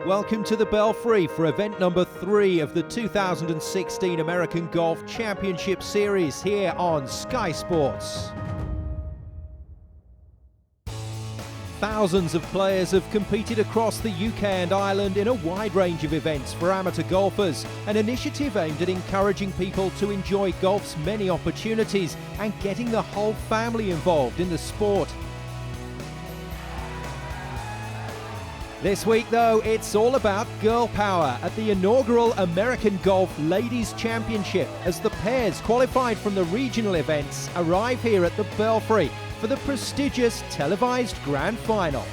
Welcome to the Belfry for event number 3 of the 2016 American Golf Championship Series here on Sky Sports. Thousands of players have competed across the UK and Ireland in a wide range of events for amateur golfers, an initiative aimed at encouraging people to enjoy golf's many opportunities and getting the whole family involved in the sport. This week, though, it's all about girl power at the inaugural American Golf Ladies Championship as the pairs qualified from the regional events arrive here at the Belfry for the prestigious televised Grand Final.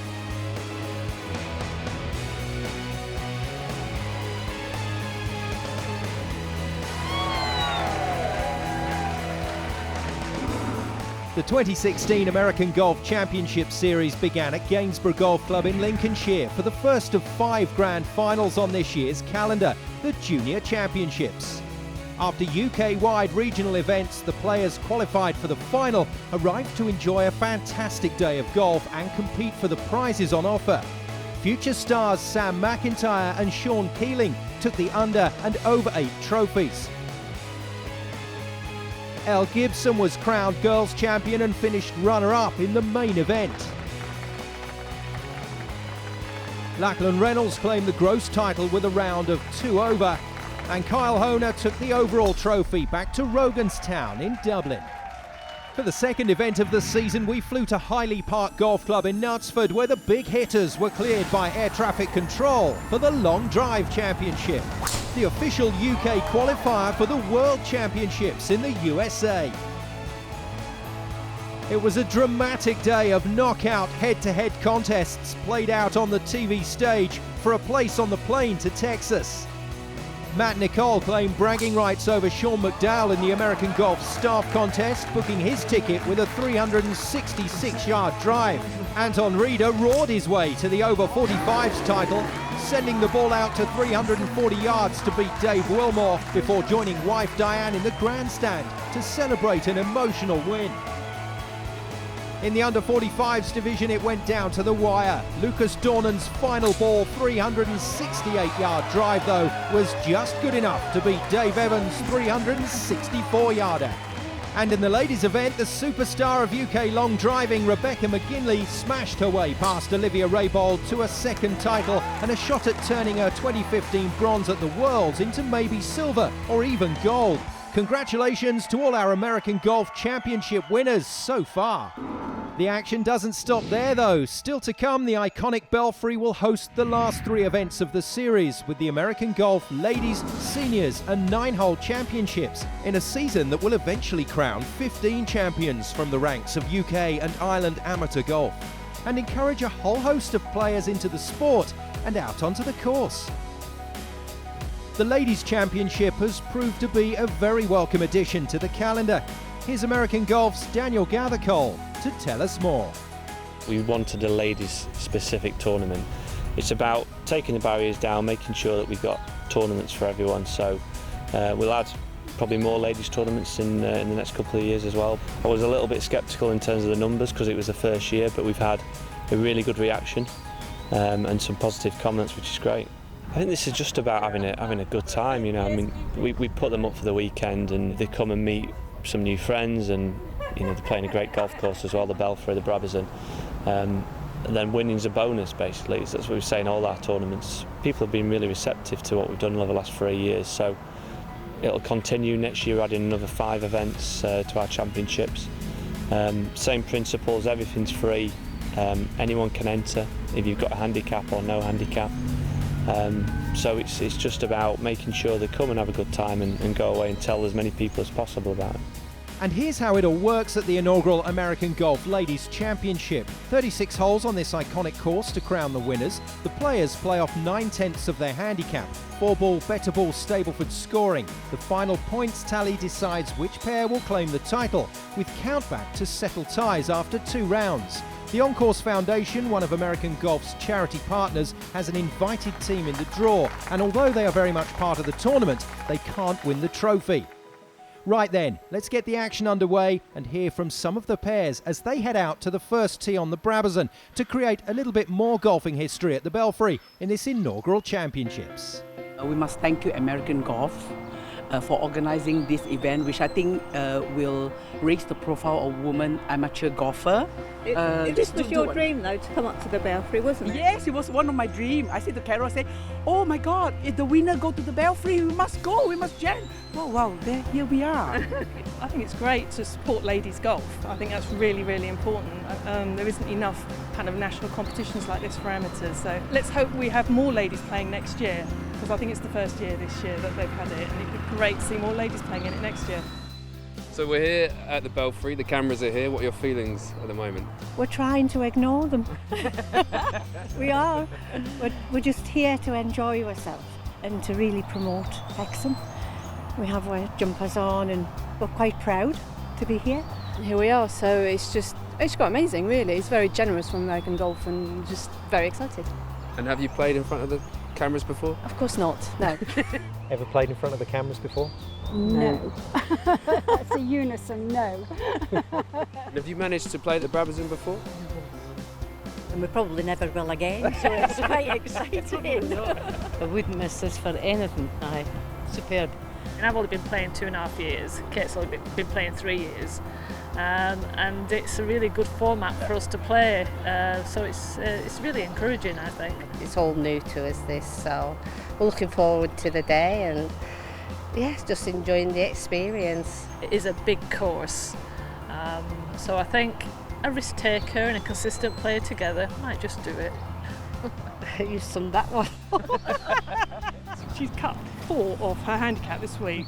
The 2016 American Golf Championship Series began at Gainsborough Golf Club in Lincolnshire for the first of 5 Grand Finals on this year's calendar, the Junior Championships. After UK-wide regional events, the players qualified for the final arrived to enjoy a fantastic day of golf and compete for the prizes on offer. Future stars Sam McIntyre and Sean Keeling took the under and over 8 trophies. Elle Gibson was crowned girls champion and finished runner-up in the main event. Lachlan Reynolds claimed the gross title with a round of 2 over, and Kyle Honer took the overall trophy back to Roganstown in Dublin. For the second event of the season, we flew to Highley Park Golf Club in Knutsford, where the big hitters were cleared by air traffic control for the Long Drive Championship, the official UK qualifier for the World Championships in the USA. It was a dramatic day of knockout head-to-head contests played out on the TV stage for a place on the plane to Texas. Matt Nicole claimed bragging rights over Sean McDowell in the American Golf Staff Contest, booking his ticket with a 366-yard drive. Anton Reeder roared his way to the over 45s title, sending the ball out to 340 yards to beat Dave Wilmore before joining wife Diane in the grandstand to celebrate an emotional win. In the under-45s division, it went down to the wire. Lucas Dornan's final ball 368-yard drive, though, was just good enough to beat Dave Evans' 364-yarder. And in the ladies' event, the superstar of UK long driving, Rebecca McGinley, smashed her way past Olivia Raybould to a second title and a shot at turning her 2015 bronze at the Worlds into maybe silver or even gold. Congratulations to all our American Golf Championship winners so far. The action doesn't stop there, though. Still to come, the iconic Belfry will host the last 3 events of the series with the American Golf Ladies, Seniors and 9-hole Championships in a season that will eventually crown 15 champions from the ranks of UK and Ireland amateur golf and encourage a whole host of players into the sport and out onto the course. The Ladies Championship has proved to be a very welcome addition to the calendar. Here's American Golf's Daniel Gathercole to tell us more. We wanted a ladies-specific tournament. It's about taking the barriers down, making sure that we've got tournaments for everyone. So we'll add probably more ladies tournaments in the next couple of years as well. I was a little bit sceptical in terms of the numbers because it was the first year, but we've had a really good reaction and some positive comments, which is great. I think this is just about having a good time, you know. I mean, we put them up for the weekend and they come and meet some new friends, and you know, they're playing a great golf course as well, the Belfry, the Brabazon. And then winning's a bonus, basically. That's what we say in all our tournaments. People have been really receptive to what we've done over the last 3 years, so it'll continue next year, adding another 5 events to our championships. Same principles, everything's free. Anyone can enter if you've got a handicap or no handicap. So it's just about making sure they come and have a good time and go away and tell as many people as possible about it. And here's how it all works at the inaugural American Golf Ladies Championship. 36 holes on this iconic course to crown the winners. The players play off 9/10 of their handicap. 4-ball, better ball Stableford scoring. The final points tally decides which pair will claim the title, with countback to settle ties after 2 rounds. The OnCourse Foundation, one of American Golf's charity partners, has an invited team in the draw, and although they are very much part of the tournament, they can't win the trophy. Right then, let's get the action underway and hear from some of the pairs as they head out to the first tee on the Brabazon to create a little bit more golfing history at the Belfry in this inaugural championships. We must thank you, American Golf, for organising this event, which I think will raise the profile of women amateur golfer. This was your dream, though, to come up to the Belfry, wasn't it? Yes, it was one of my dreams. I said to Carol, I said, "Oh my God, if the winner go to the Belfry, we must go, we must jam." Wow, here we are. I think it's great to support ladies golf. I think that's really, really important. There isn't enough kind of national competitions like this for amateurs, so let's hope we have more ladies playing next year, because I think it's the first year this year that they've had it, and it'd be great to see more ladies playing in it next year. So we're here at the Belfry, the cameras are here. What are your feelings at the moment? We're trying to ignore them. We are. We're just here to enjoy ourselves and to really promote Hexham. We have our jumpers on and we're quite proud to be here. Here we are, so it's quite amazing really. It's very generous from American Golf and just very excited. And have you played in front of the cameras before? Of course not, no. Ever played in front of the cameras before? No. That's a unison no. And have you managed to play the Brabazon before? And we probably never will again, so it's quite exciting. I wouldn't miss this for anything. Aye, superb. And I've only been playing 2.5 years, Kate's only been playing 3 years, and it's a really good format for us to play, so it's really encouraging, I think. It's all new to us, this, so we're looking forward to the day and yes, just enjoying the experience. It is a big course, so I think a risk taker and a consistent player together might just do it. You summed that one. She's cut 4 off her handicap this week.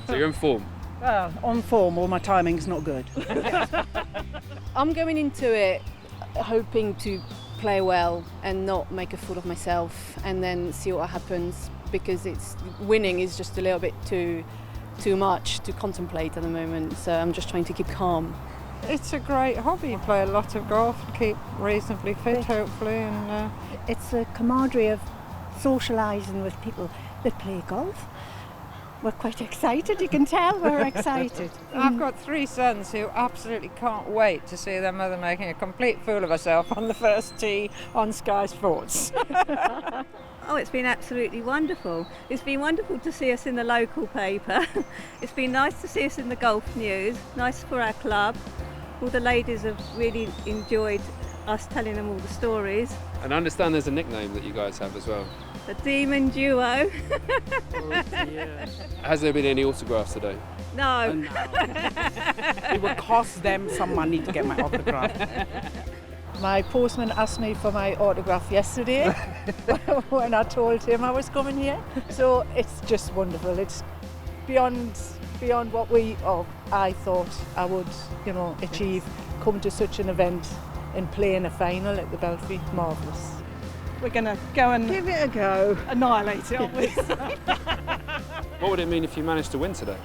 So you're in form? On form, or my timing's not good. I'm going into it hoping to play well and not make a fool of myself and then see what happens, because winning is just a little bit too much to contemplate at the moment, so I'm just trying to keep calm. It's a great hobby, play a lot of golf and keep reasonably fit hopefully, and It's the camaraderie of socialising with people that play golf. We're quite excited, you can tell we're excited. I've got 3 sons who absolutely can't wait to see their mother making a complete fool of herself on the first tee on Sky Sports. Oh, it's been absolutely wonderful. It's been wonderful to see us in the local paper. It's been nice to see us in the Golf News, nice for our club. All the ladies have really enjoyed us telling them all the stories. And I understand there's a nickname that you guys have as well. The Demon Duo. Has there been any autographs today? No. It will cost them some money to get my autograph. my postman asked me for my autograph yesterday when I told him I was coming here. So it's just wonderful. It's beyond what I thought I would, achieve. Come to such an event and play in a final at the Belfry, marvellous. We're going to go and Give it a go. annihilate it, aren't we? What would it mean if you managed to win today?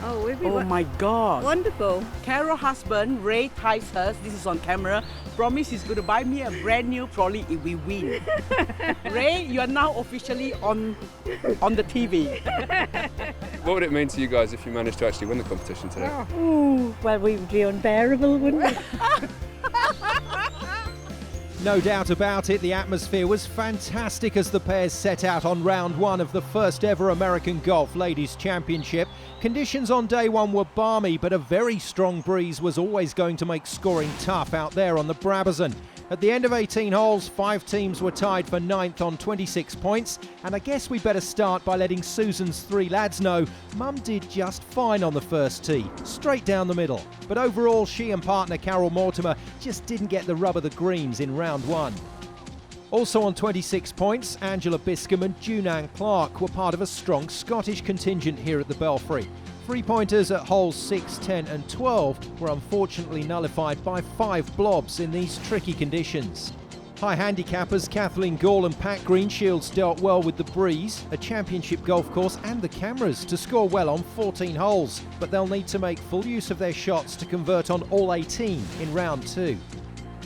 Oh, we'd be Oh my God. wonderful. Carol's husband, Ray Ticehurst, this is on camera, promised he's going to buy me a brand new trolley if we win. Ray, you are now officially on the TV. What would it mean to you guys if you managed to actually win the competition today? Ooh, well, we would be unbearable, wouldn't we? No doubt about it, the atmosphere was fantastic as the pairs set out on round 1 of the first ever American Golf Ladies Championship. Conditions on day 1 were balmy, but a very strong breeze was always going to make scoring tough out there on the Brabazon. At the end of 18 holes, 5 teams were tied for 9th on 26 points, and I guess we better start by letting Susan's 3 lads know Mum did just fine on the first tee, straight down the middle. But overall, she and partner Carol Mortimer just didn't get the rub of the greens in round 1. Also on 26 points, Angela Biscombe and Junan Clark were part of a strong Scottish contingent here at the Belfry. 3-pointers at holes 6, 10 and 12 were unfortunately nullified by 5 blobs in these tricky conditions. High handicappers Kathleen Gall and Pat Greenshields dealt well with the breeze, a championship golf course and the cameras to score well on 14 holes, but they'll need to make full use of their shots to convert on all 18 in round 2.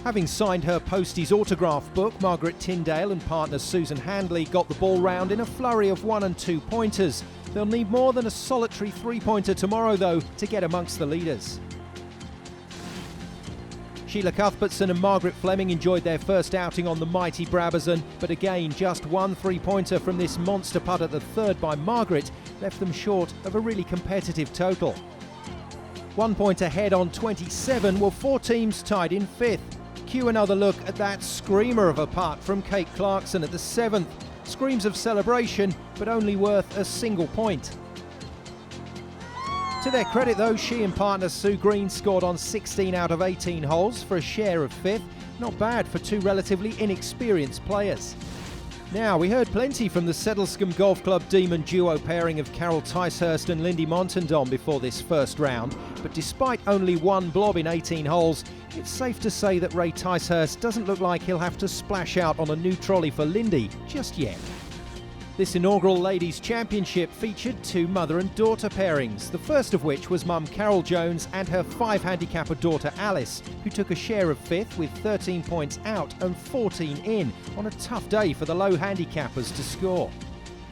Having signed her Posties autograph book, Margaret Tyndale and partner Susan Handley got the ball round in a flurry of 1 and 2 pointers. They'll need more than a solitary three-pointer tomorrow, though, to get amongst the leaders. Sheila Cuthbertson and Margaret Fleming enjoyed their first outing on the mighty Brabazon, but again, just one three-pointer from this monster putt at the third by Margaret left them short of a really competitive total. 1 point ahead on 27 were four teams tied in fifth. Cue another look at that screamer of a putt from Kate Clarkson at the seventh. Screams of celebration, but only worth a single point. To their credit though, she and partner Sue Green scored on 16 out of 18 holes for a share of fifth. Not bad for two relatively inexperienced players. Now, we heard plenty from the Settlescombe Golf Club Demon duo pairing of Carol Ticehurst and Lindy Montandon before this first round, but despite only one blob in 18 holes, it's safe to say that Ray Ticehurst doesn't look like he'll have to splash out on a new trolley for Lindy just yet. This inaugural Ladies' Championship featured two mother and daughter pairings, the first of which was mum Carol Jones and her 5-handicapper daughter Alice, who took a share of fifth with 13 points out and 14 in on a tough day for the low handicappers to score.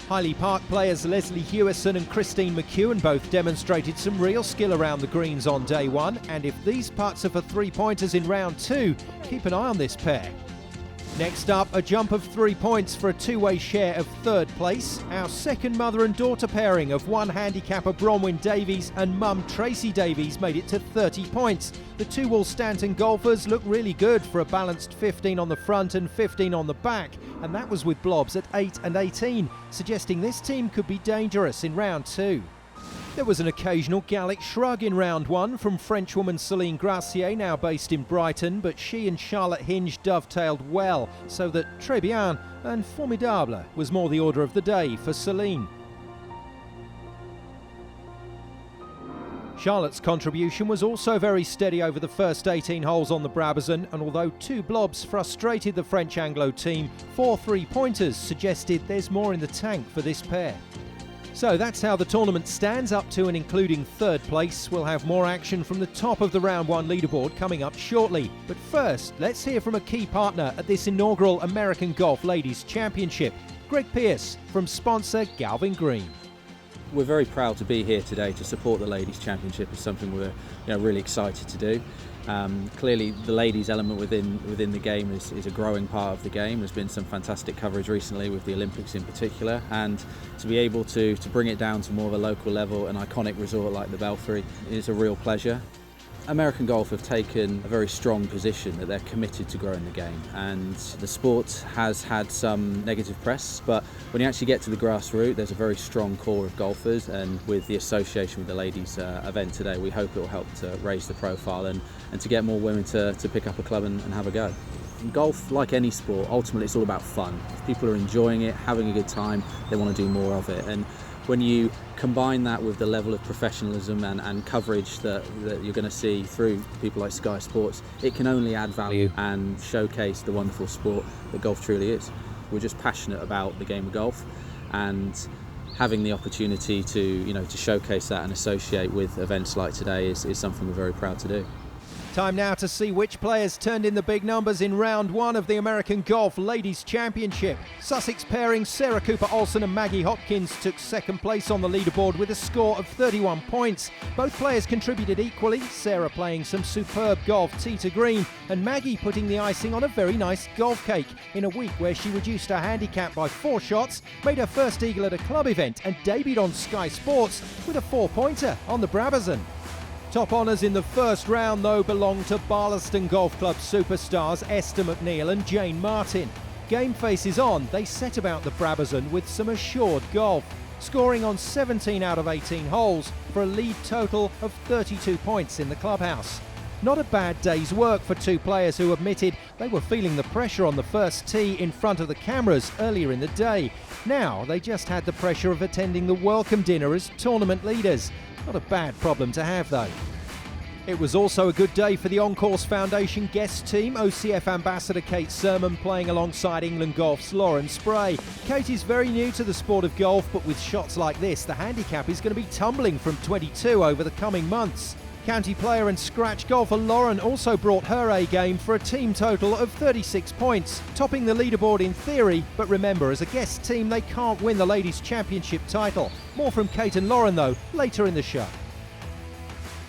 Highley Park players Leslie Hewison and Christine McEwen both demonstrated some real skill around the greens on day one, and if these putts are for three-pointers in round two, keep an eye on this pair. Next up, a jump of 3 points for a two-way share of third place. Our second mother and daughter pairing of one handicapper Bronwyn Davies and mum Tracy Davies made it to 30 points. The two Woolstanton golfers look really good for a balanced 15 on the front and 15 on the back, and that was with blobs at 8 and 18, suggesting this team could be dangerous in round two. There was an occasional Gallic shrug in round one from Frenchwoman Celine Gracier, now based in Brighton, but she and Charlotte Hinge dovetailed well, so that très bien and formidable was more the order of the day for Celine. Charlotte's contribution was also very steady over the first 18 holes on the Brabazon, and although two blobs frustrated the French Anglo team, 4 three-pointers suggested there's more in the tank for this pair. So that's how the tournament stands up to and including third place. We'll have more action from the top of the round one leaderboard coming up shortly. But first, let's hear from a key partner at this inaugural American Golf Ladies Championship, Greg Pearce from sponsor Galvin Green. We're very proud to be here today to support the Ladies Championship. It's something we're really excited to do. Clearly the ladies element within the game is a growing part of the game. There's been some fantastic coverage recently with the Olympics in particular, and to be able to bring it down to more of a local level, an iconic resort like the Belfry, is a real pleasure. American Golf have taken a very strong position that they're committed to growing the game, and the sport has had some negative press, but when you actually get to the grassroots, there's a very strong core of golfers, and with the association with the ladies event today, we hope it will help to raise the profile and to get more women to pick up a club and have a go. In golf, like any sport, ultimately it's all about fun. If people are enjoying it, having a good time, they want to do more of it. And when you combine that with the level of professionalism and coverage that you're going to see through people like Sky Sports, it can only add value and showcase the wonderful sport that golf truly is. We're just passionate about the game of golf, and having the opportunity to showcase that and associate with events like today is something we're very proud to do. Time now to see which players turned in the big numbers in round one of the American Golf Ladies Championship. Sussex pairing Sarah Cooper-Olsen and Maggie Hopkins took second place on the leaderboard with a score of 31 points. Both players contributed equally, Sarah playing some superb golf tee to green and Maggie putting the icing on a very nice golf cake in a week where she reduced her handicap by 4 shots, made her first eagle at a club event and debuted on Sky Sports with a 4-pointer on the Brabazon. Top honours in the first round, though, belong to Barlaston Golf Club superstars Esther McNeil and Jane Martin. Game faces on, they set about the Brabazon with some assured golf, scoring on 17 out of 18 holes for a lead total of 32 points in the clubhouse. Not a bad day's work for two players who admitted they were feeling the pressure on the first tee in front of the cameras earlier in the day. Now they just had the pressure of attending the welcome dinner as tournament leaders. Not a bad problem to have, though. It was also a good day for the OnCourse Foundation guest team, OCF ambassador Kate Sermon playing alongside England Golf's Lauren Spray. Kate is very new to the sport of golf, but with shots like this, the handicap is going to be tumbling from 22 over the coming months. County player and scratch golfer Lauren also brought her A game for a team total of 36 points, topping the leaderboard in theory, but remember, as a guest team they can't win the Ladies' Championship title. More from Kate and Lauren though, later in the show.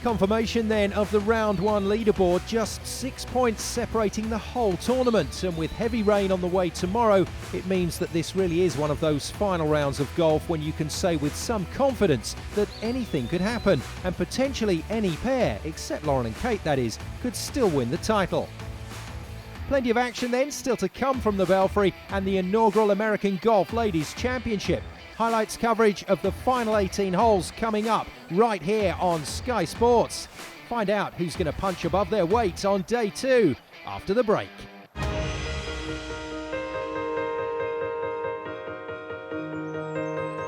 Confirmation then of the round one leaderboard, just 6 points separating the whole tournament, and with heavy rain on the way tomorrow, it means that this really is one of those final rounds of golf when you can say with some confidence that anything could happen, and potentially any pair, except Lauren and Kate that is, could still win the title. Plenty of action then still to come from the Belfry and the inaugural American Golf Ladies Championship. Highlights coverage of the final 18 holes coming up right here on Sky Sports. Find out who's going to punch above their weight on day 2 after the break.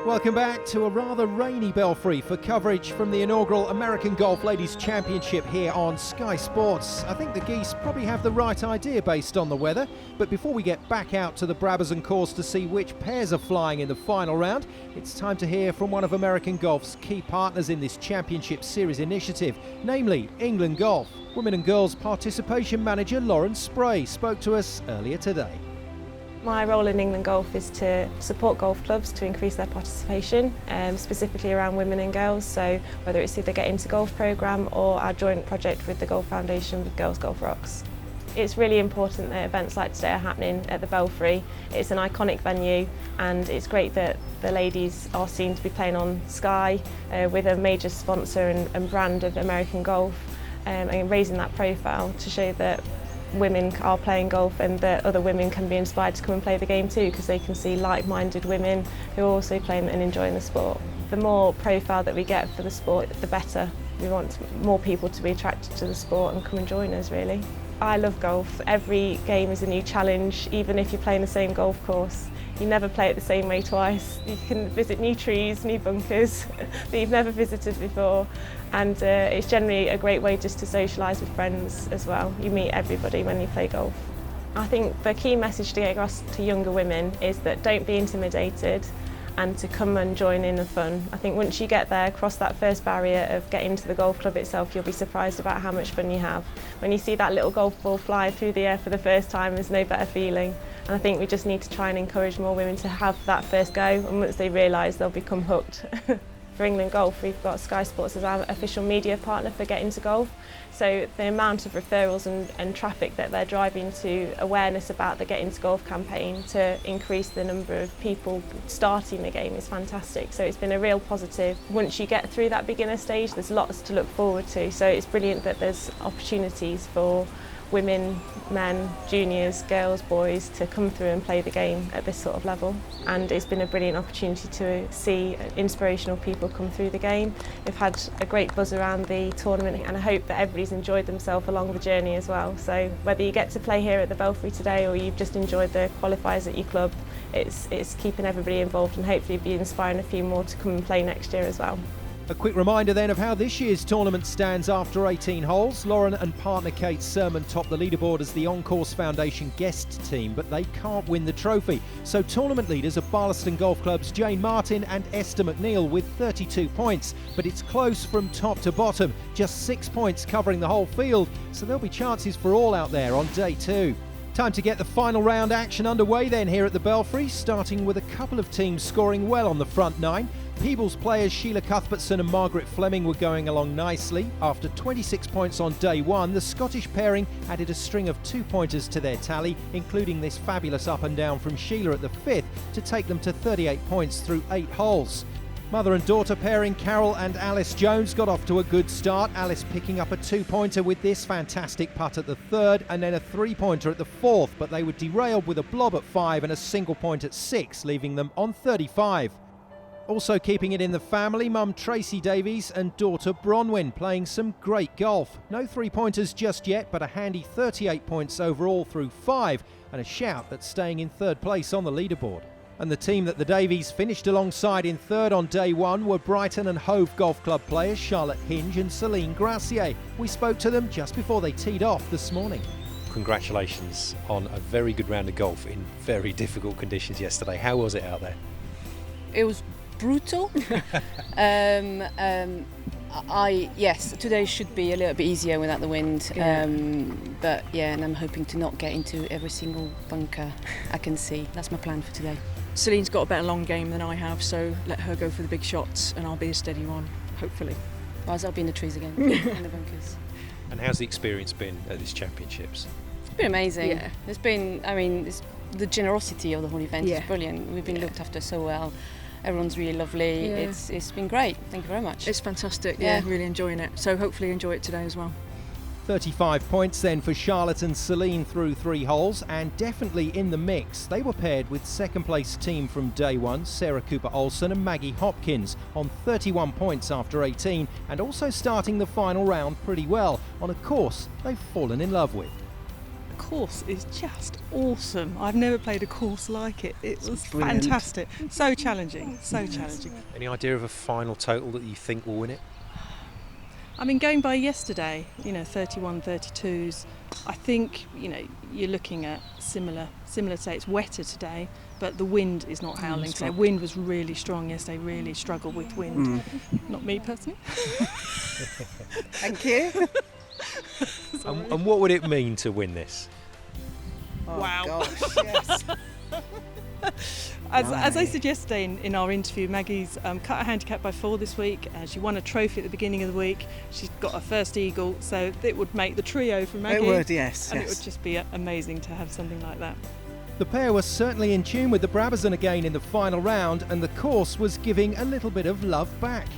Welcome back to a rather rainy Belfry for coverage from the inaugural American Golf Ladies Championship here on Sky Sports. I think the geese probably have the right idea based on the weather, but before we get back out to the Brabazon course to see which pairs are flying in the final round, it's time to hear from one of American Golf's key partners in this Championship Series initiative, namely England Golf. Women and Girls Participation Manager Lauren Spray spoke to us earlier today. My role in England Golf is to support golf clubs to increase their participation, specifically around women and girls, so whether it's through the Get Into Golf programme or our joint project with the Golf Foundation with Girls Golf Rocks. It's really important that events like today are happening at the Belfry. It's an iconic venue and it's great that the ladies are seen to be playing on Sky with a major sponsor and brand of American golf, and raising that profile to show that women are playing golf and that other women can be inspired to come and play the game too, because they can see like-minded women who are also playing and enjoying the sport. The more profile that we get for the sport, the better. We want more people to be attracted to the sport and come and join us, really. I love golf. Every game is a new challenge, even if you're playing the same golf course. You never play it the same way twice. You can visit new trees, new bunkers that you've never visited before, and it's generally a great way just to socialise with friends as well. You meet everybody when you play golf. I think the key message to get across to younger women is that don't be intimidated and to come and join in the fun. I think once you get there, cross that first barrier of getting to the golf club itself, you'll be surprised about how much fun you have. When you see that little golf ball fly through the air for the first time, there's no better feeling. And I think we just need to try and encourage more women to have that first go, and once they realise, they'll become hooked. For England Golf, we've got Sky Sports as our official media partner for Get Into Golf. So the amount of referrals and traffic that they're driving to awareness about the Get Into Golf campaign to increase the number of people starting the game is fantastic. So it's been a real positive. Once you get through that beginner stage, there's lots to look forward to. So it's brilliant that there's opportunities for women, men, juniors, girls, boys to come through and play the game at this sort of level. And it's been a brilliant opportunity to see inspirational people come through the game. We've had a great buzz around the tournament and I hope that everybody's enjoyed themselves along the journey as well. So whether you get to play here at the Belfry today or you've just enjoyed the qualifiers at your club, it's keeping everybody involved and hopefully be inspiring a few more to come and play next year as well. A quick reminder then of how this year's tournament stands after 18 holes. Lauren and partner Kate Sermon top the leaderboard as the OnCourse Foundation guest team, but they can't win the trophy. So tournament leaders are Barlaston Golf Club's Jane Martin and Esther McNeil with 32 points. But it's close from top to bottom, just 6 points covering the whole field, so there'll be chances for all out there on day 2. Time to get the final round action underway then here at the Belfry, starting with a couple of teams scoring well on the front 9. Peebles players Sheila Cuthbertson and Margaret Fleming were going along nicely. After 26 points on day 1, the Scottish pairing added a string of 2-pointers to their tally, including this fabulous up and down from Sheila at the 5th to take them to 38 points through 8 holes. Mother and daughter pairing Carol and Alice Jones got off to a good start. Alice picking up a 2-pointer with this fantastic putt at the 3rd and then a 3-pointer at the 4th, but they were derailed with a blob at 5 and a single point at 6, leaving them on 35. Also keeping it in the family, mum Tracy Davies and daughter Bronwyn playing some great golf. No 3-pointers just yet, but a handy 38 points overall through 5 and a shout at staying in 3rd place on the leaderboard. And the team that the Davies finished alongside in 3rd on day 1 were Brighton and Hove Golf Club players Charlotte Hinge and Celine Gracier. We spoke to them just before they teed off this morning. Congratulations on a very good round of golf in very difficult conditions yesterday. How was it out there? It was brutal. Yes, today should be a little bit easier without the wind. Yeah. But yeah, and I'm hoping to not get into every single bunker I can see. That's my plan for today. Celine's got a better long game than I have, so let her go for the big shots and I'll be a steady one, hopefully. Otherwise I'll be in the trees again, in the bunkers. And how's the experience been at these championships? It's been amazing. Yeah. It's been, the generosity of the whole event Yeah. is brilliant. We've been looked after so well. Everyone's really lovely. Yeah. It's been great. Thank you very much. It's fantastic, yeah, really enjoying it. So hopefully enjoy it today as well. 35 points then for Charlotte and Celine through 3 holes, and definitely in the mix. They were paired with second place team from day one, Sarah Cooper-Olsen and Maggie Hopkins, on 31 points after 18, and also starting the final round pretty well on a course they've fallen in love with. The course is just awesome. I've never played a course like it. It was brilliant. fantastic. So challenging, so challenging. Any idea of a final total that you think will win it? I mean, going by yesterday, 31, 32s, I think, you're looking at similar today. It's wetter today, but the wind is not howling today. Wind was really strong yesterday, really struggled with wind. Not me personally. Thank you. And what would it mean to win this? Wow. Gosh, yes. As I said yesterday in our interview, Maggie's cut her handicap by 4 this week. She won a trophy at the beginning of the week. She's got her first eagle, so it would make the trio for Maggie. It would, yes. And it would just be amazing to have something like that. The pair was certainly in tune with the Brabazon again in the final round, and the course was giving a little bit of love back.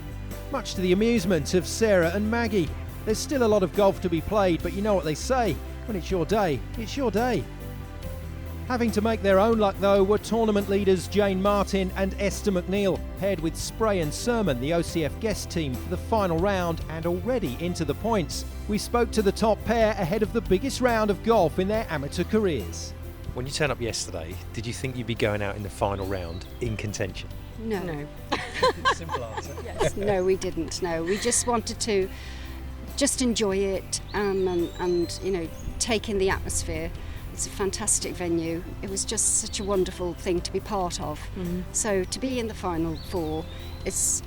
Much to the amusement of Sarah and Maggie. There's still a lot of golf to be played, but you know what they say, when it's your day, it's your day. Having to make their own luck though were tournament leaders Jane Martin and Esther McNeil, paired with Spray and Sermon, the OCF guest team, for the final round and already into the points. We spoke to the top pair ahead of the biggest round of golf in their amateur careers. When you turned up yesterday, did you think you'd be going out in the final round in contention? No. Simple answer. Yes, no, we didn't. No, we just wanted to just enjoy it and take in the atmosphere. It's a fantastic venue. It was just such a wonderful thing to be part of. So to be in the final 4, it's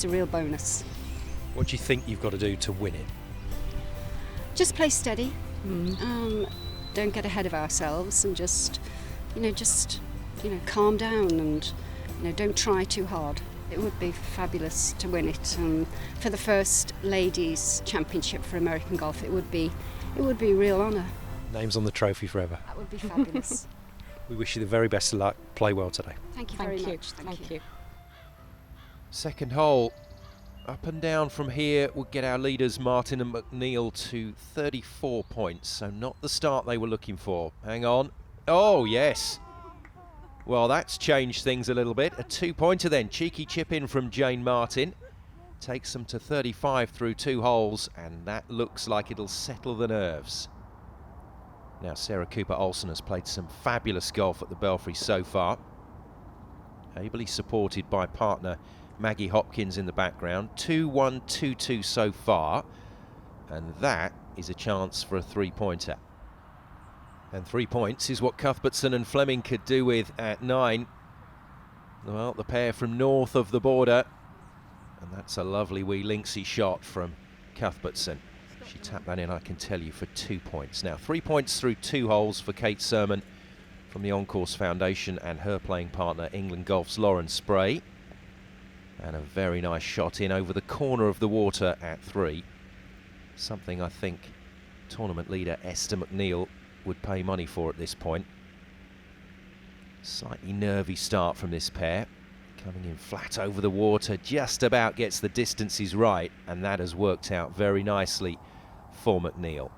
a real bonus. What do you think you've got to do to win it? Just play steady. Don't get ahead of ourselves and just calm down and don't try too hard. It would be fabulous to win it. For the first ladies championship for American golf, it would be a real honour. Names on the trophy forever. That would be fabulous. We wish you the very best of luck. Play well today. Thank you very much. Thank you. Second hole, up and down from here would get our leaders Martin and McNeil to 34 points, so not the start they were looking for. Hang on. Oh, yes. Well, that's changed things a little bit. A 2-pointer then. Cheeky chip in from Jane Martin. Takes them to 35 through 2 holes, and that looks like it'll settle the nerves. Now, Sarah Cooper-Olsen has played some fabulous golf at the Belfry so far. Ably supported by partner Maggie Hopkins in the background. 2-1, 2-2 so far. And that is a chance for a 3-pointer. And 3 points is what Cuthbertson and Fleming could do with at 9. Well, the pair from north of the border. And that's a lovely wee linksy shot from Cuthbertson. She tapped that in, I can tell you, for 2 points. Now, 3 points through 2 holes for Kate Sermon from the OnCourse Foundation and her playing partner, England Golf's Lauren Spray. And a very nice shot in over the corner of the water at 3. Something I think tournament leader Esther McNeil would pay money for at this point. Slightly nervy start from this pair. Coming in flat over the water, just about gets the distances right, and that has worked out very nicely for McNeil.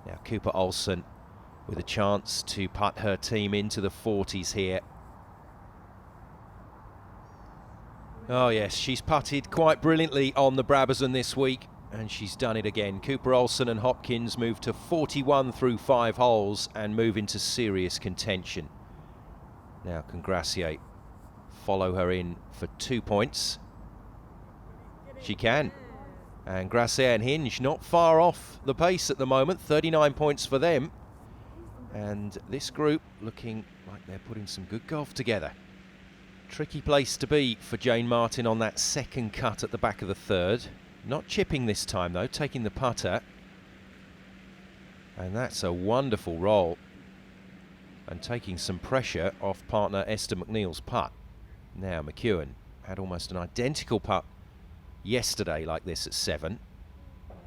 Now Cooper-Olsen with a chance to putt her team into the 40s here. Oh yes, she's putted quite brilliantly on the Brabazon this week, and she's done it again. Cooper-Olsen and Hopkins move to 41 through 5 holes and move into serious contention. Now congratulate. Follow her in for 2 points. She can. And Grasset and Hinge not far off the pace at the moment. 39 points for them. And this group looking like they're putting some good golf together. Tricky place to be for Jane Martin on that second cut at the back of the 3rd. Not chipping this time though, taking the putter. And that's a wonderful roll. And taking some pressure off partner Esther McNeil's putt. Now McEwen had almost an identical putt yesterday like this at 7.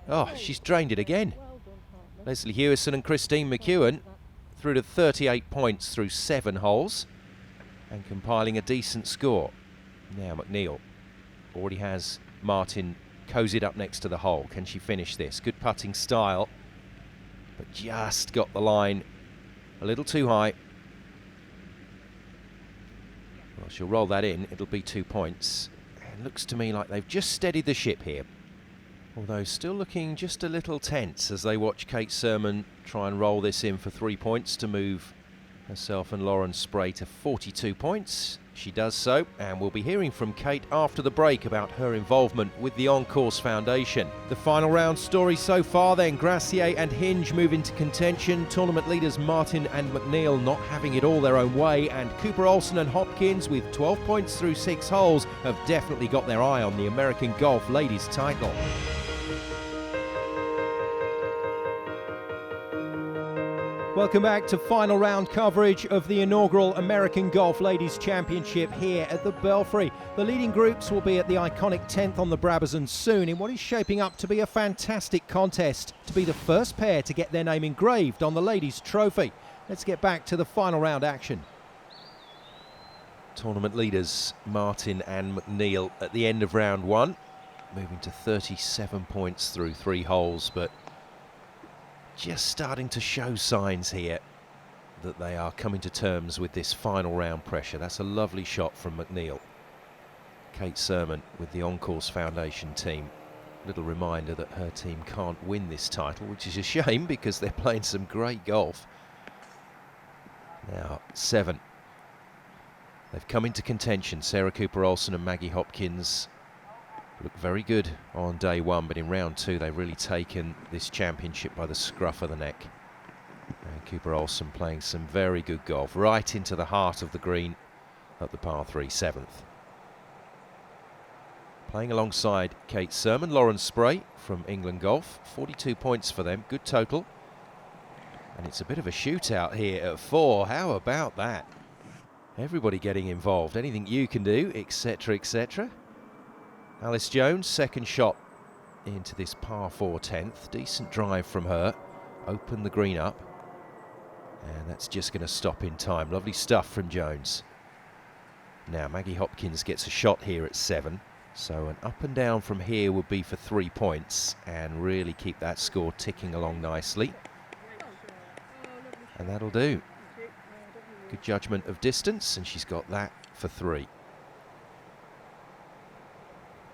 Oh, she's drained it again. Leslie Hewison and Christine McEwen through to 38 points through 7 holes and compiling a decent score. Now McNeil already has Martin cozied up next to the hole. Can she finish this? Good putting style, but just got the line a little too high. Well, she'll roll that in. It'll be 2 points. And looks to me like they've just steadied the ship here. Although still looking just a little tense as they watch Kate Sermon try and roll this in for 3 points to move herself and Lauren Spray to 42 points. She does so, and we'll be hearing from Kate after the break about her involvement with the OnCourse Foundation. The final round story so far then, Gracier and Hinge move into contention, tournament leaders Martin and McNeil not having it all their own way, and Cooper Olsen and Hopkins with 12 points through 6 holes have definitely got their eye on the American Golf Ladies title. Welcome back to final round coverage of the inaugural American Golf Ladies Championship here at the Belfry. The leading groups will be at the iconic 10th on the Brabazon soon in what is shaping up to be a fantastic contest to be the first pair to get their name engraved on the ladies' trophy. Let's get back to the final round action. Tournament leaders Martin and McNeil at the end of round 1, moving to 37 points through 3 holes, but just starting to show signs here that they are coming to terms with this final round pressure. That's a lovely shot from McNeil. Kate Sermon with the OnCourse Foundation team. Little reminder that her team can't win this title, which is a shame because they're playing some great golf. Now 7. They've come into contention. Sarah Cooper Olsen and Maggie Hopkins look very good on day 1, but in round 2 they've really taken this championship by the scruff of the neck. And Cooper Olsen playing some very good golf right into the heart of the green at the par 3 7th. Playing alongside Kate Sermon, Lauren Spray from England Golf, 42 points for them, good total. And it's a bit of a shootout here at 4. How about that? Everybody getting involved, anything you can do, etc, etc. Alice Jones, second shot into this par 4 10th. Decent drive from her. Open the green up. And that's just going to stop in time. Lovely stuff from Jones. Now Maggie Hopkins gets a shot here at 7. So an up and down from here would be for 3 points and really keep that score ticking along nicely. And that'll do. Good judgment of distance, and she's got that for 3.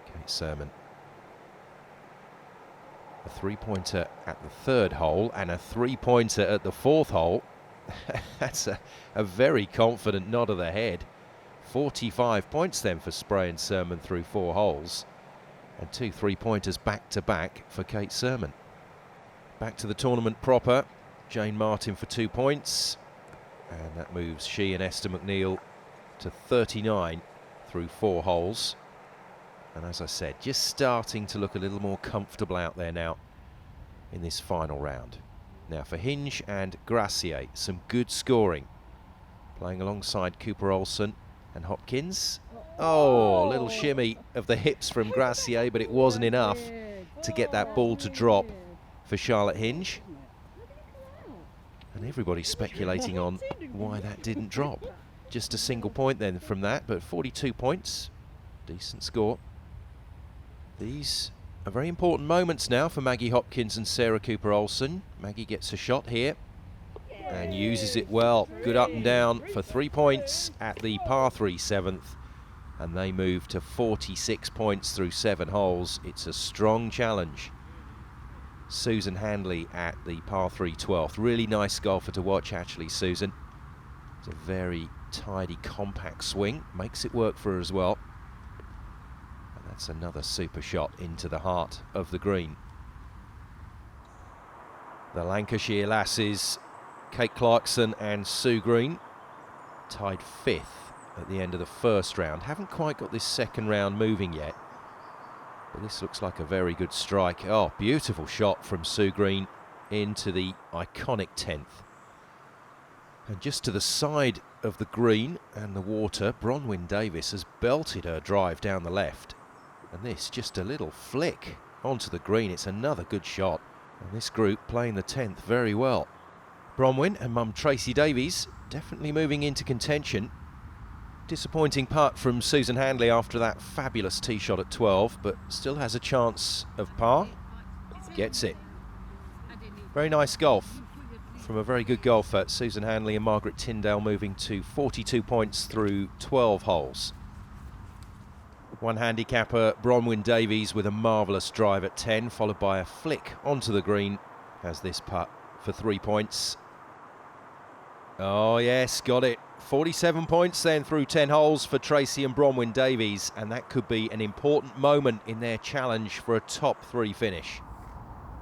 Kate Sermon. A 3-pointer at the 3rd hole and a 3-pointer at the 4th hole. That's a very confident nod of the head. 45 points then for Spray and Sermon through 4 holes. And 2 3-pointers back to back for Kate Sermon. Back to the tournament proper. Jane Martin for 2 points. And that moves she and Esther McNeil to 39 through 4 holes. And as I said, just starting to look a little more comfortable out there now in this final round. Now for Hinge and Gracier, some good scoring. Playing alongside Cooper Olsen and Hopkins. Oh, a little shimmy of the hips from Gracier, but it wasn't enough to get that ball to drop for Charlotte Hinge. And everybody's speculating on why that didn't drop. Just a single point then from that, but 42 points. Decent score. These are very important moments now for Maggie Hopkins and Sarah Cooper Olsen. Maggie gets a shot here and uses it well. Good up and down for 3 points at the par 3 7th. And they move to 46 points through 7 holes. It's a strong challenge. Susan Handley at the par 3 12th. Really nice golfer to watch, actually, Susan. It's a very tidy, compact swing. Makes it work for her as well. And that's another super shot into the heart of the green. The Lancashire lasses, Kate Clarkson and Sue Green, tied 5th at the end of the first round. Haven't quite got this second round moving yet. But this looks like a very good strike. Oh, beautiful shot from Sue Green into the iconic 10th. And just to the side of the green and the water, Bronwyn Davies has belted her drive down the left. And this just a little flick onto the green. It's another good shot. And this group playing the 10th very well. Bronwyn and mum Tracy Davies definitely moving into contention. Disappointing putt from Susan Handley after that fabulous tee shot at 12, but still has a chance of par. Gets it. Very nice golf from a very good golfer. Susan Handley and Margaret Tyndale moving to 42 points through 12 holes. One handicapper, Bronwyn Davies, with a marvellous drive at 10, followed by a flick onto the green, has this putt for 3 points. Oh yes, got it. 47 points then through 10 holes for Tracy and Bronwyn Davies, and that could be an important moment in their challenge for a top 3 finish.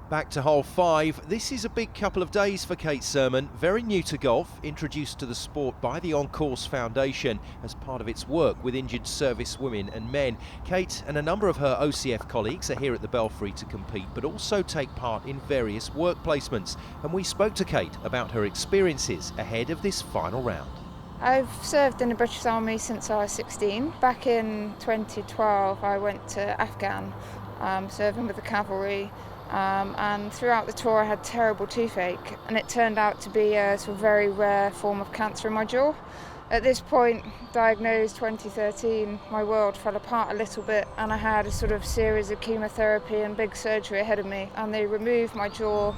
Back to hole 5. This is a big couple of days for Kate Sermon, very new to golf, introduced to the sport by the OnCourse Foundation as part of its work with injured service women and men. Kate and a number of her OCF colleagues are here at the Belfry to compete, but also take part in various work placements. And we spoke to Kate about her experiences ahead of this final round. I've served in the British Army since I was 16. Back in 2012 I went to Afghan, serving with the cavalry. And throughout the tour I had terrible toothache, and it turned out to be a sort of very rare form of cancer in my jaw. At this point, diagnosed 2013, my world fell apart a little bit, and I had a sort of series of chemotherapy and big surgery ahead of me, and they removed my jaw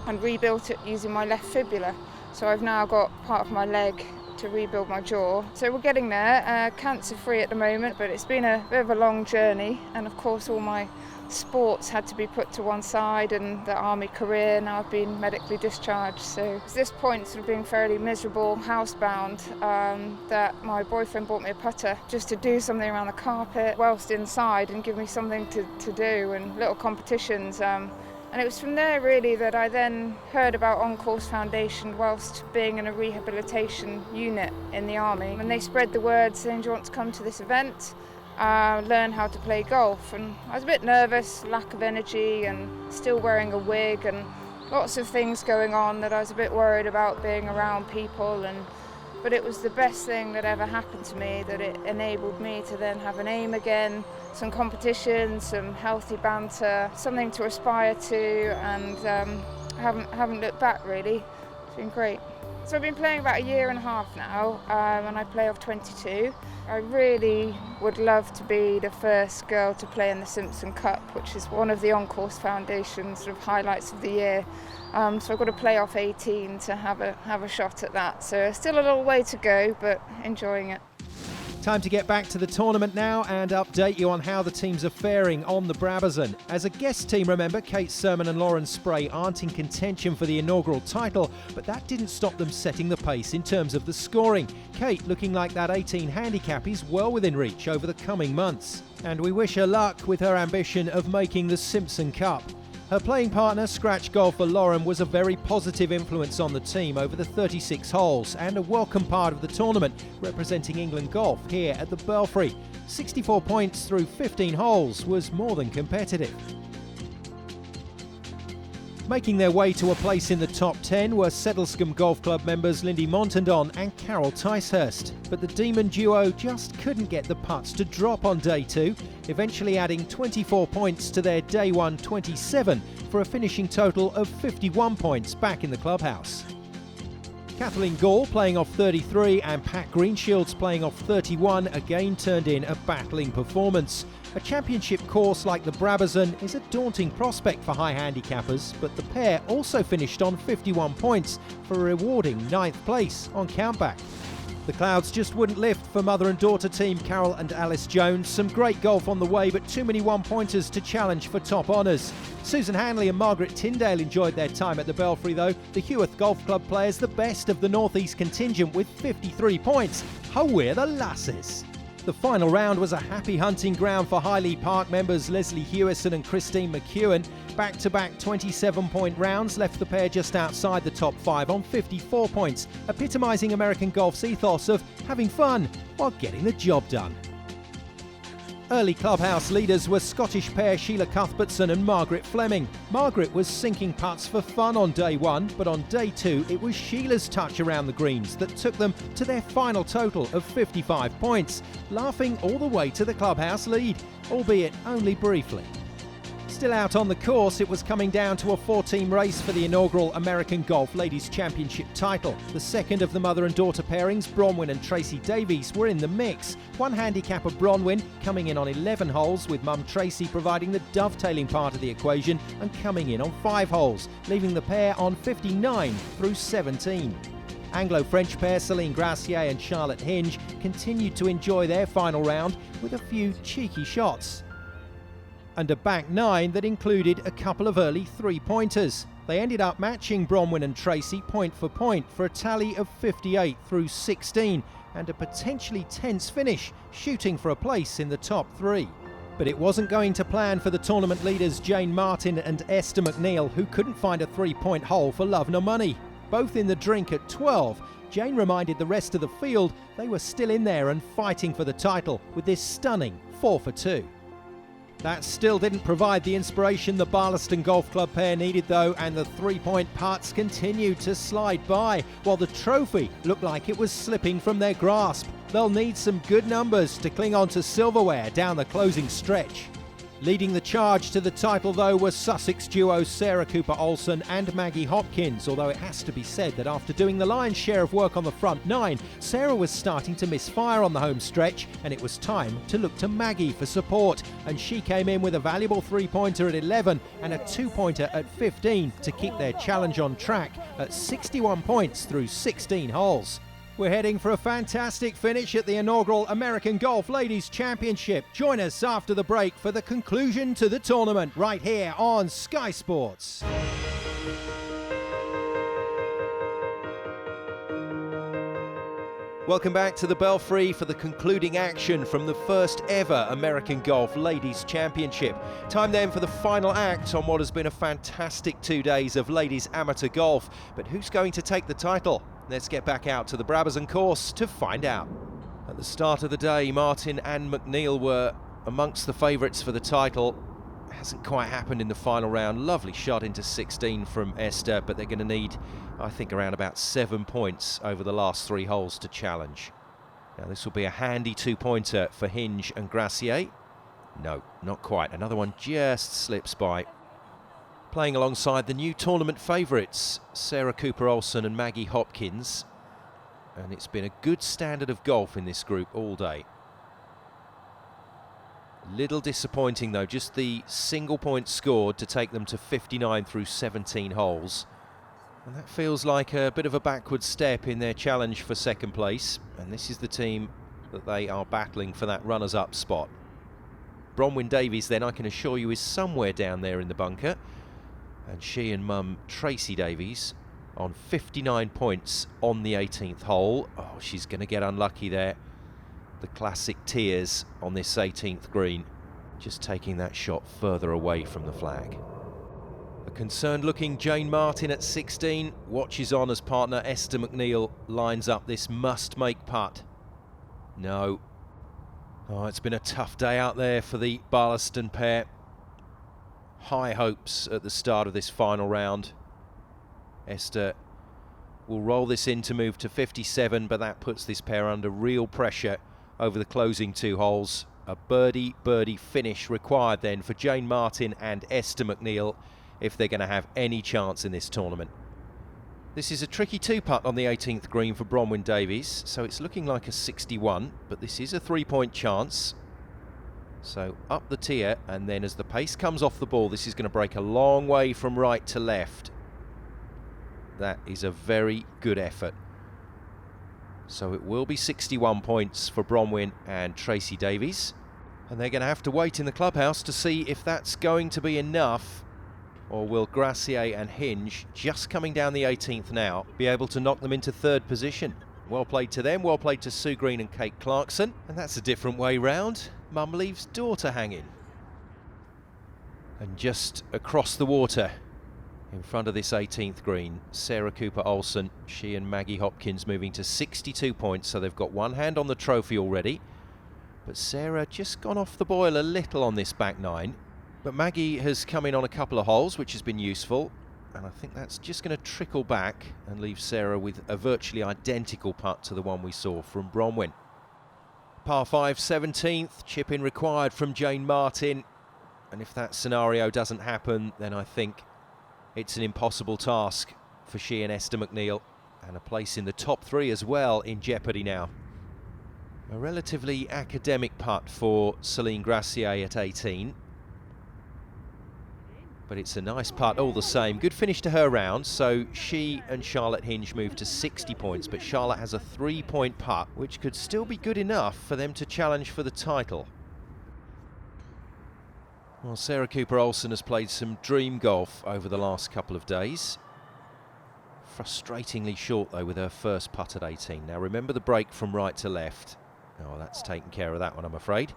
and rebuilt it using my left fibula. So I've now got part of my leg to rebuild my jaw. So we're getting there, cancer free at the moment, but it's been a bit of a long journey, and of course all my sports had to be put to one side, and the army career, now I've been medically discharged. So at this point, sort of being fairly miserable, housebound, that my boyfriend bought me a putter just to do something around the carpet whilst inside and give me something to do, and little competitions. And it was from there really that I then heard about OnCourse Foundation whilst being in a rehabilitation unit in the army. And they spread the word saying, do you want to come to this event? Learn how to play golf, and I was a bit nervous, lack of energy, and still wearing a wig, and lots of things going on that I was a bit worried about being around people. But it was the best thing that ever happened to me, that it enabled me to then have an aim again, some competition, some healthy banter, something to aspire to, and haven't looked back really. It's been great. So I've been playing about a year and a half now, and I play off 22. I really would love to be the first girl to play in the Simpson Cup, which is one of the OnCourse Foundation's sort of highlights of the year. So I've got to play off 18 to have a shot at that. So still a little way to go, but enjoying it. Time to get back to the tournament now and update you on how the teams are faring on the Brabazon. As a guest team, remember, Kate Sermon and Lauren Spray aren't in contention for the inaugural title, but that didn't stop them setting the pace in terms of the scoring. Kate looking like that 18 handicap is well within reach over the coming months. And we wish her luck with her ambition of making the Simpson Cup. Her playing partner, scratch golfer Lauren, was a very positive influence on the team over the 36 holes and a welcome part of the tournament, representing England golf here at the Belfry. 64 points through 15 holes was more than competitive. Making their way to a place in the top 10 were Settlescombe Golf Club members Lindy Montandon and Carol Ticehurst, but the Demon duo just couldn't get the putts to drop on day 2, eventually adding 24 points to their day 1 27 for a finishing total of 51 points back in the clubhouse. Kathleen Gall playing off 33 and Pat Greenshields playing off 31 again turned in a battling performance. A championship course like the Brabazon is a daunting prospect for high handicappers, but the pair also finished on 51 points for a rewarding 9th place on countback. The clouds just wouldn't lift for mother and daughter team Carol and Alice Jones. Some great golf on the way, but too many one-pointers to challenge for top honours. Susan Handley and Margaret Tyndale enjoyed their time at the Belfry though. The Heworth Golf Club players the best of the North East contingent with 53 points. Ho, we're the lasses! The final round was a happy hunting ground for Highley Park members Leslie Hewison and Christine McEwen. Back-to-back 27-point rounds left the pair just outside the top 5 on 54 points, epitomising American golf's ethos of having fun while getting the job done. Early clubhouse leaders were Scottish pair Sheila Cuthbertson and Margaret Fleming. Margaret was sinking putts for fun on day one, but on day two it was Sheila's touch around the greens that took them to their final total of 55 points, laughing all the way to the clubhouse lead, albeit only briefly. Still out on the course, it was coming down to a 4-team race for the inaugural American Golf Ladies Championship title. The second of the mother and daughter pairings, Bronwyn and Tracy Davies, were in the mix. One handicapper, Bronwyn, coming in on 11 holes, with mum Tracy providing the dovetailing part of the equation and coming in on 5 holes, leaving the pair on 59 through 17. Anglo-French pair Celine Gracier and Charlotte Hinge continued to enjoy their final round with a few cheeky shots. And a back nine that included a couple of early three-pointers. They ended up matching Bronwyn and Tracy point for point for a tally of 58 through 16 and a potentially tense finish, shooting for a place in the top 3. But it wasn't going to plan for the tournament leaders Jane Martin and Esther McNeil, who couldn't find a three-point hole for love nor money. Both in the drink at 12, Jane reminded the rest of the field they were still in there and fighting for the title with this stunning 4 for 2. That still didn't provide the inspiration the Barlaston Golf Club pair needed though, and the three-point putts continued to slide by, while the trophy looked like it was slipping from their grasp. They'll need some good numbers to cling on to silverware down the closing stretch. Leading the charge to the title though was Sussex duo Sarah Cooper-Olsen and Maggie Hopkins, although it has to be said that after doing the lion's share of work on the front nine, Sarah was starting to misfire on the home stretch, and it was time to look to Maggie for support, and she came in with a valuable three-pointer at 11 and a two-pointer at 15 to keep their challenge on track at 61 points through 16 holes. We're heading for a fantastic finish at the inaugural American Golf Ladies Championship. Join us after the break for the conclusion to the tournament right here on Sky Sports. Welcome back to the Belfry for the concluding action from the first ever American Golf Ladies Championship. Time then for the final act on what has been a fantastic 2 days of ladies amateur golf. But who's going to take the title? Let's get back out to the Brabazon course to find out. At the start of the day, Martin and McNeil were amongst the favourites for the title. Hasn't quite happened in the final round. Lovely shot into 16 from Esther, but they're going to need, I think, around about 7 points over the last 3 holes to challenge. Now this will be a handy two-pointer for Hinge and Gracier. No, not quite. Another one just slips by. Playing alongside the new tournament favourites, Sarah Cooper-Olsen and Maggie Hopkins. And it's been a good standard of golf in this group all day. Little disappointing though, just the single point scored to take them to 59 through 17 holes. And that feels like a bit of a backward step in their challenge for second place. And this is the team that they are battling for that runners-up spot. Bronwyn Davies then, I can assure you, is somewhere down there in the bunker. And she and mum Tracy Davies on 59 points on the 18th hole. Oh, she's going to get unlucky there. The classic tears on this 18th green, just taking that shot further away from the flag. A concerned looking Jane Martin at 16 watches on as partner Esther McNeil lines up this must-make putt. No. Oh, it's been a tough day out there for the Barlaston pair. High hopes at the start of this final round. Esther will roll this in to move to 57, but that puts this pair under real pressure over the closing 2 holes. A birdie finish required then for Jane Martin and Esther McNeil if they're going to have any chance in this tournament. This is a tricky 2-putt on the 18th green for Bronwyn Davies, so it's looking like a 61, but this is a 3-point chance. So up the tier, and then as the pace comes off the ball, this is going to break a long way from right to left. That is a very good effort. So it will be 61 points for Bronwyn and Tracy Davies. And they're going to have to wait in the clubhouse to see if that's going to be enough. Or will Gracier and Hinge, just coming down the 18th now, be able to knock them into 3rd position? Well played to them, well played to Sue Green and Kate Clarkson. And that's a different way round. Mum leaves daughter hanging. And just across the water, in front of this 18th green, Sarah Cooper-Olsen, she and Maggie Hopkins moving to 62 points, so they've got one hand on the trophy already. But Sarah just gone off the boil a little on this back nine. But Maggie has come in on a couple of holes, which has been useful. And I think that's just going to trickle back and leave Sarah with a virtually identical putt to the one we saw from Bronwyn. Par 5, 17th, chip in required from Jane Martin. And if that scenario doesn't happen, then I think it's an impossible task for she and Esther McNeil. And a place in the top 3 as well in jeopardy now. A relatively academic putt for Celine Gracier at 18. But it's a nice putt all the same. Good finish to her round, so she and Charlotte Hinge move to 60 points, but Charlotte has a 3-point putt, which could still be good enough for them to challenge for the title. Well, Sarah Cooper-Olsen has played some dream golf over the last couple of days. Frustratingly short, though, with her first putt at 18. Now, remember the break from right to left. Oh, that's taken care of that one, I'm afraid.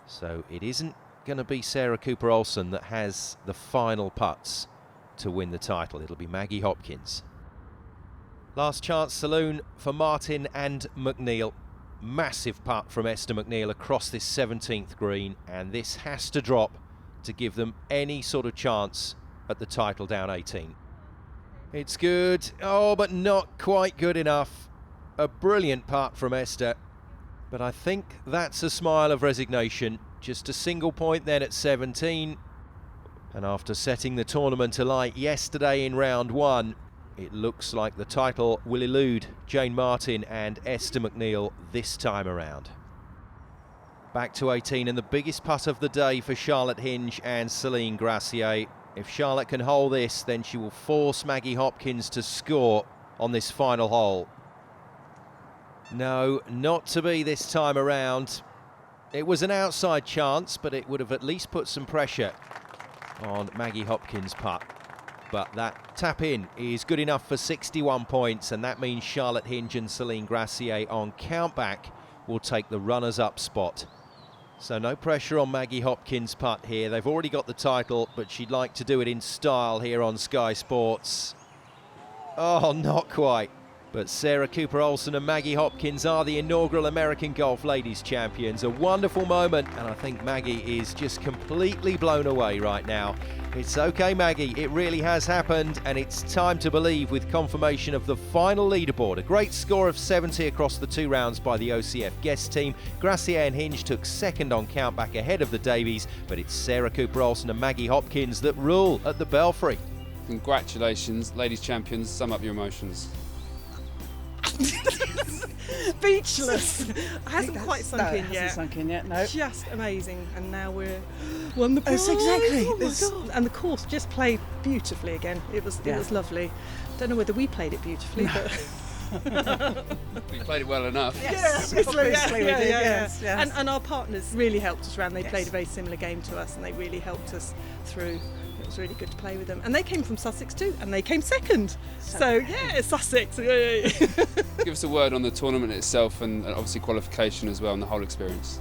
So it isn't going to be Sarah Cooper-Olsen that has the final putts to win the title. It'll be Maggie Hopkins. Last chance saloon for Martin and McNeil. Massive putt from Esther McNeil across this 17th green, and this has to drop to give them any sort of chance at the title down 18. It's good, oh, but not quite good enough. A brilliant putt from Esther, but I think that's a smile of resignation. Just a single point then at 17, and after setting the tournament alight yesterday in round 1, it looks like the title will elude Jane Martin and Esther McNeil this time around. Back to 18, and the biggest putt of the day for Charlotte Hinge and Celine Gracier. If Charlotte can hold this, then she will force Maggie Hopkins to score on this final hole. No, not to be this time around. It was an outside chance, but it would have at least put some pressure on Maggie Hopkins' putt. But that tap-in is good enough for 61 points, and that means Charlotte Hinge and Celine Gracier on countback will take the runners-up spot. So no pressure on Maggie Hopkins' putt here. They've already got the title, but she'd like to do it in style here on Sky Sports. Oh, not quite. But Sarah Cooper-Olsen and Maggie Hopkins are the inaugural American Golf Ladies Champions. A wonderful moment, and I think Maggie is just completely blown away right now. It's okay, Maggie, it really has happened, and it's time to believe with confirmation of the final leaderboard. A great score of 70 across the 2 rounds by the OCF guest team. Gracier and Hinge took second on countback ahead of the Davies, but it's Sarah Cooper-Olsen and Maggie Hopkins that rule at the Belfry. Congratulations, ladies champions. Sum up your emotions. Speechless. It hasn't quite sunk in yet. Hasn't sunk in yet, no. Just amazing, and now we're won the prize. Exactly. Oh my God. And the course just played beautifully again. It was lovely. Don't know whether we played it beautifully, but We played it well enough. yes, obviously we did. Yes. And our partners really helped us around. They played a very similar game to us, and they really helped us through. It was really good to play with them, and they came from Sussex too, and they came second. So yeah, Sussex. Give us a word on the tournament itself, and obviously qualification as well, and the whole experience.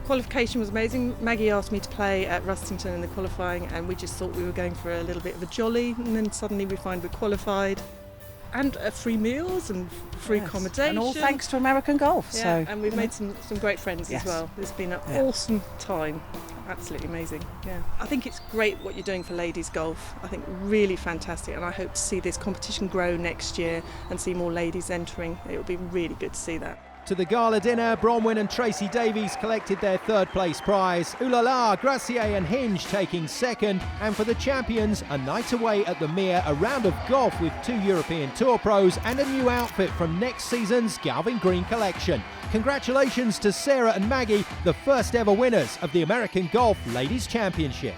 Qualification was amazing. Maggie asked me to play at Rustington in the qualifying, and we just thought we were going for a little bit of a jolly, and then suddenly we find we're qualified. And free meals and free accommodation. And all thanks to American Golf. Yeah, So, and we've made some great friends as well. It's been an awesome time. Absolutely amazing. Yeah, I think it's great what you're doing for ladies golf. I think really fantastic, and I hope to see this competition grow next year and see more ladies entering. It will be really good to see that. To the gala dinner, Bronwyn and Tracy Davies collected their 3rd place prize. Ooh la la, Gracier and Hinge taking 2nd. And for the champions, a night away at the Mere, a round of golf with 2 European Tour pros and a new outfit from next season's Galvin Green collection. Congratulations to Sarah and Maggie, the first ever winners of the American Golf Ladies Championship.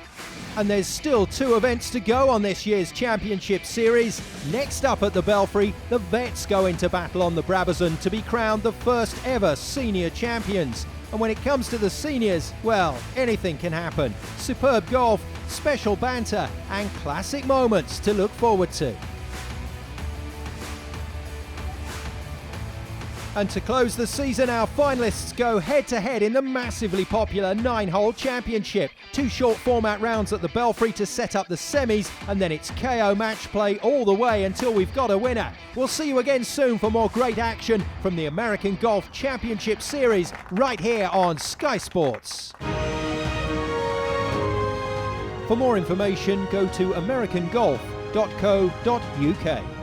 And there's still 2 events to go on this year's championship series. Next up at the Belfry, the Vets go into battle on the Brabazon to be crowned the first ever senior champions. And when it comes to the seniors, well, anything can happen. Superb golf, special banter, and classic moments to look forward to. And to close the season, our finalists go head-to-head in the massively popular 9-hole championship. 2 short format rounds at the Belfry to set up the semis, and then it's KO match play all the way until we've got a winner. We'll see you again soon for more great action from the American Golf Championship Series right here on Sky Sports. For more information, go to americangolf.co.uk.